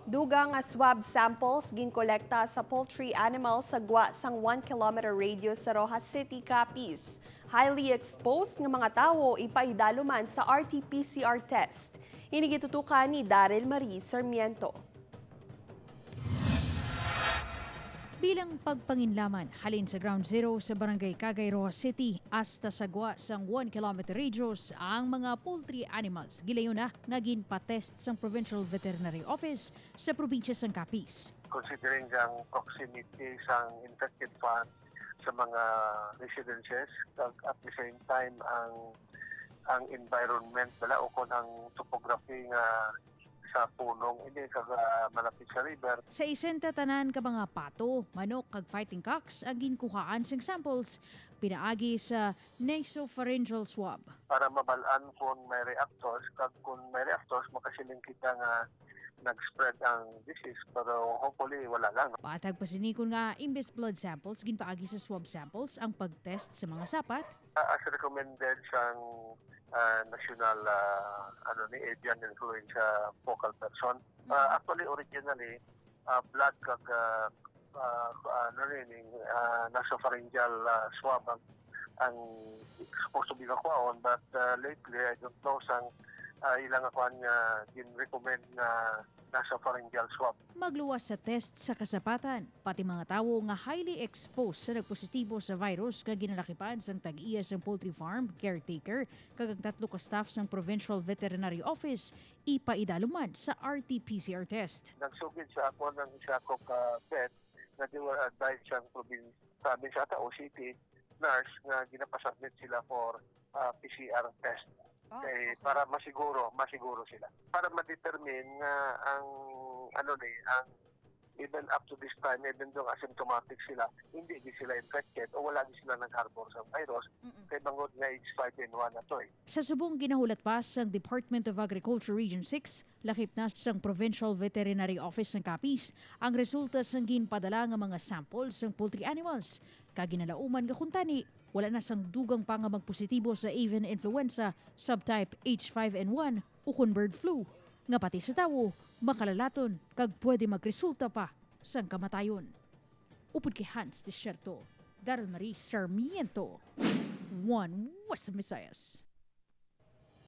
Dugang nga swab samples ginkolekta sa poultry animals sa gwa sang 1 kilometer radius sa Rojas City, Capiz. Highly exposed nga mga tawo ipaidaluman sa RT-PCR test. Inigitutukan ni Daryl Marie Sarmiento. Bilang pagpanginlaman, halin sa Ground Zero sa Barangay Cagay, Rojas City, hasta sa gwa sang 1 kilometer radius ang mga poultry animals. Gilayon na nga ginpa-test sang Provincial Veterinary Office sa probinsya sang Capiz. Considering ang proximity sang infected farm sa mga residences, at the same time ang environment bala o kung ang topography nga sa punong hindi malapit sa river. Sa isenta tanan ka mga pato, manok kag fighting cocks ang ginkuhaan sing samples pinaagi sa nasopharyngeal swab. Para mabalaan kung may reactors, kung may reactors makasiling kita nga nag-spread ang disease, pero hopefully wala lang. Patag pasinikon nga imbes blood samples ginpaagi sa swab samples ang pagtest sa mga sapat. As recommended sang national avian influenza focal person. Actually, originally, blood kag nasopharyngeal swab ang supposed to be nakuha, but lately, I don't know sang ilang akuan nga gin-recommend nga nasopharyngeal swab. Magluwas sa test sa kasapatan, pati mga tawo nga highly exposed sa nagpositibo sa virus nga ginalakipan sang tag-iya sang poultry farm caretaker kag ang 3 ka staff sang Provincial Veterinary Office ipaidaluman sa RT-PCR test. Nagsugid sa ako ng isa ko ka vet na advise siyang probinsya ata o city nurse nga ginapasubmit sila for PCR test. Okay. Para masiguro sila. Para ma-determine nga ang even up to this time, even though asymptomatic sila, hindi sila infected o wala sila nag-harbor sa virus, kay bangod nga H5N1 na to eh. Sa subong ginahulat pa sang Department of Agriculture Region 6, lakip na sang Provincial Veterinary Office ng Capiz ang resulta sang ginpadala nga mga samples sang poultry animals. Kaginalauman nga kuntani, wala na sang dugang pa nga magpositibo sa avian influenza subtype H5N1 o kun bird flu. Nga pati sa tawo, makalalaton kag pwede magresulta pa sang kamatayon. Upod kay Hans Desierto, Daryl Marie Sarmiento, One West Visayas.